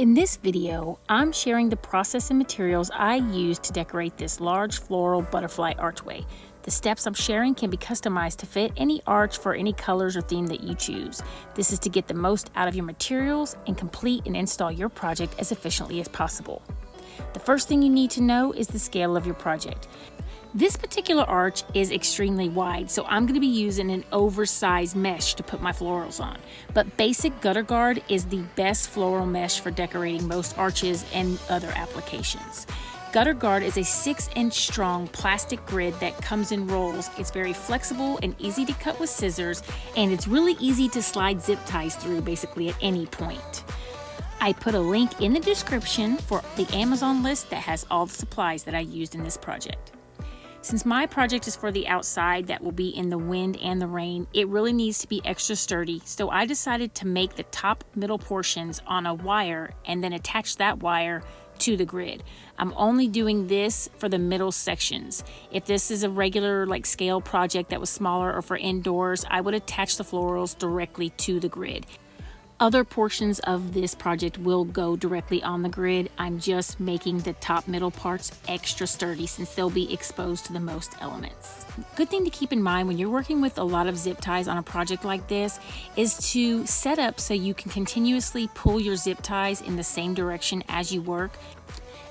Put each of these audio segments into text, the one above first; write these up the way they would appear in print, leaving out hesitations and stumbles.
In this video, I'm sharing the process and materials I used to decorate this large floral butterfly archway. The steps I'm sharing can be customized to fit any arch for any colors or theme that you choose. This is to get the most out of your materials and complete and install your project as efficiently as possible. The first thing you need to know is the scale of your project. This particular arch is extremely wide, so I'm going to be using an oversized mesh to put my florals on. But basic gutter guard is the best floral mesh for decorating most arches and other applications. Gutter guard is a 6-inch strong plastic grid that comes in rolls. It's very flexible and easy to cut with scissors, and it's really easy to slide zip ties through basically at any point. I put a link in the description for the Amazon list that has all the supplies that I used in this project. Since my project is for the outside that will be in the wind and the rain, it really needs to be extra sturdy, so I decided to make the top middle portions on a wire and then attach that wire to the grid. I'm only doing this for the middle sections. If this is a regular scale project that was smaller or for indoors, I would attach the florals directly to the grid. Other portions of this project will go directly on the grid. I'm just making the top middle parts extra sturdy since they'll be exposed to the most elements. Good thing to keep in mind when you're working with a lot of zip ties on a project like this is to set up so you can continuously pull your zip ties in the same direction as you work,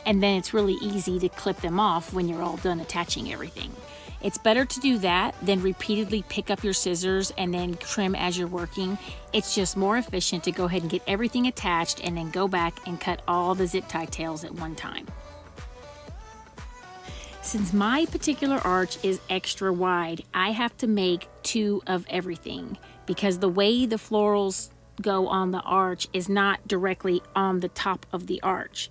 and then it's really easy to clip them off when you're all done attaching everything. It's better to do that than repeatedly pick up your scissors and then trim as you're working. It's just more efficient to go ahead and get everything attached and then go back and cut all the zip tie tails at one time. Since my particular arch is extra wide, I have to make 2 of everything because the way the florals go on the arch is not directly on the top of the arch.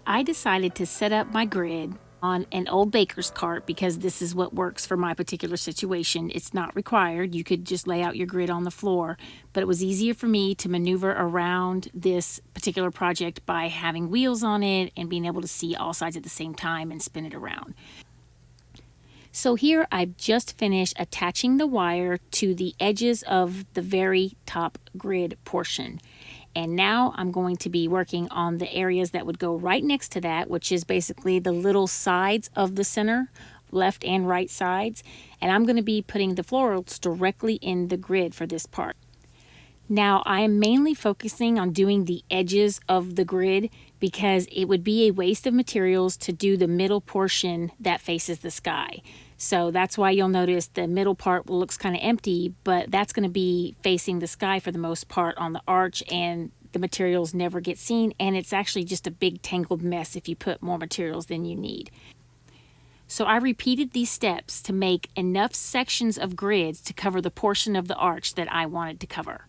I decided to set up my grid on an old baker's cart because this is what works for my particular situation. It's not required. You could just lay out your grid on the floor, but it was easier for me to maneuver around this particular project by having wheels on it and being able to see all sides at the same time and spin it around. So here I've just finished attaching the wire to the edges of the very top grid portion. And now I'm going to be working on the areas that would go right next to that, which is basically the little sides of the center, left and right sides. And I'm going to be putting the florals directly in the grid for this part. Now I am mainly focusing on doing the edges of the grid because it would be a waste of materials to do the middle portion that faces the sky. So that's why you'll notice the middle part looks kind of empty, but that's going to be facing the sky for the most part on the arch, and the materials never get seen, and it's actually just a big tangled mess if you put more materials than you need. So I repeated these steps to make enough sections of grids to cover the portion of the arch that I wanted to cover.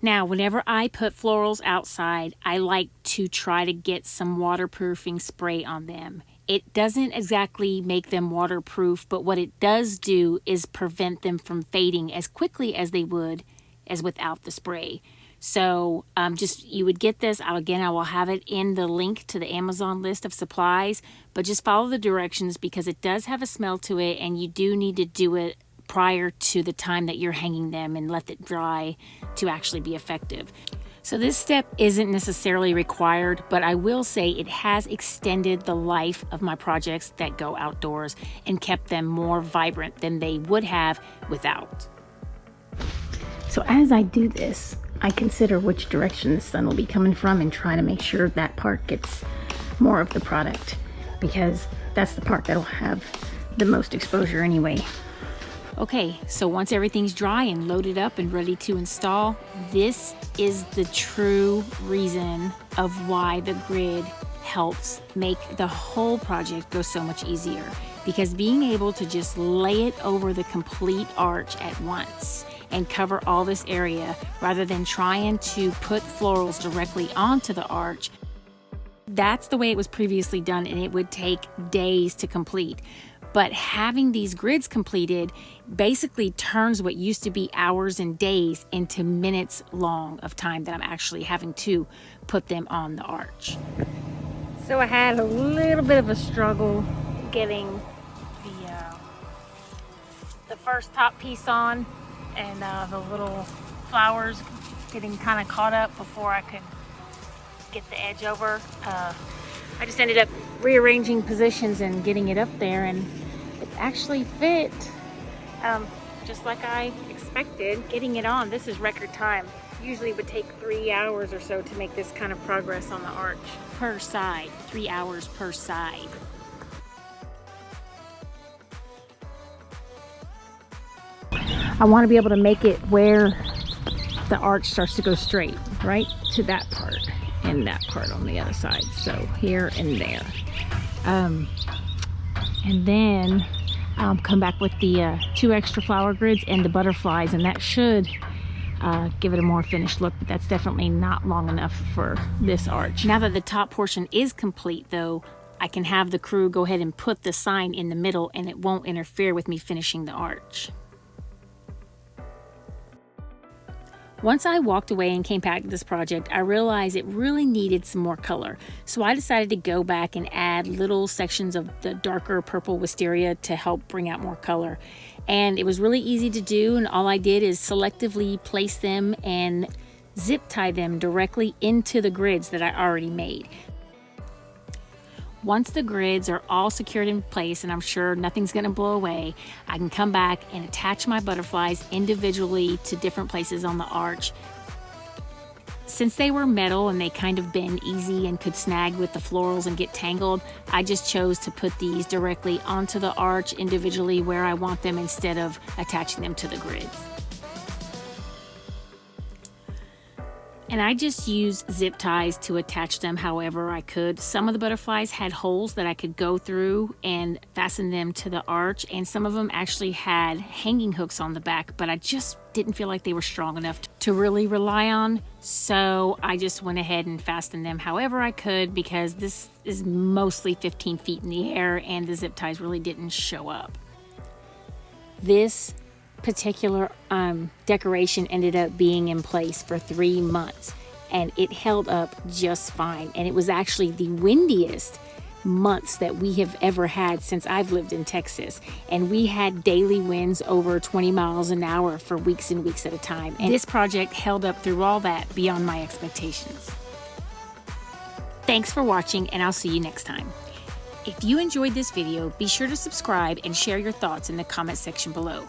Now, whenever I put florals outside, I like to try to get some waterproofing spray on them. It doesn't exactly make them waterproof, but what it does do is prevent them from fading as quickly as they would as without the spray. So you would get this. I will have it in the link to the Amazon list of supplies, but just follow the directions because it does have a smell to it, and you do need to do it prior to the time that you're hanging them and let it dry to actually be effective. So this step isn't necessarily required, but I will say it has extended the life of my projects that go outdoors and kept them more vibrant than they would have without. So as I do this, I consider which direction the sun will be coming from and try to make sure that part gets more of the product because that's the part that'll have the most exposure anyway. Okay, so once everything's dry and loaded up and ready to install, this is the true reason of why the grid helps make the whole project go so much easier. Because being able to just lay it over the complete arch at once and cover all this area rather than trying to put florals directly onto the arch, that's the way it was previously done, and it would take days to complete. But having these grids completed basically turns what used to be hours and days into minutes long of time that I'm actually having to put them on the arch. So I had a little bit of a struggle getting the first top piece on, and the little flowers getting kind of caught up before I could get the edge over. I just ended up rearranging positions and getting it up there, and it actually fit just like I expected. Getting it on, this is record time. Usually it would take 3 hours or so to make this kind of progress on the arch. Per side, 3 hours per side. I want to be able to make it where the arch starts to go straight, right to that part and that part on the other side. So here and there. And then I'll come back with the 2 extra flower grids and the butterflies, and that should give it a more finished look, but that's definitely not long enough for this arch. Now that the top portion is complete though, I can have the crew go ahead and put the sign in the middle, and it won't interfere with me finishing the arch. Once I walked away and came back to this project, I realized it really needed some more color. So I decided to go back and add little sections of the darker purple wisteria to help bring out more color. And it was really easy to do, and all I did is selectively place them and zip tie them directly into the grids that I already made. Once the grids are all secured in place and I'm sure nothing's going to blow away, I can come back and attach my butterflies individually to different places on the arch. Since they were metal and they kind of bend easy and could snag with the florals and get tangled, I just chose to put these directly onto the arch individually where I want them instead of attaching them to the grids. And I just used zip ties to attach them however I could. Some of the butterflies had holes that I could go through and fasten them to the arch, and some of them actually had hanging hooks on the back, but I just didn't feel like they were strong enough to really rely on. So I just went ahead and fastened them however I could, because this is mostly 15 feet in the air and the zip ties really didn't show up. This particular decoration ended up being in place for 3 months, and it held up just fine. And it was actually the windiest months that we have ever had since I've lived in Texas, and we had daily winds over 20 miles an hour for weeks and weeks at a time, and this project held up through all that beyond my expectations. Thanks for watching, and I'll see you next time. If you enjoyed this video, be sure to subscribe and share your thoughts in the comment section below.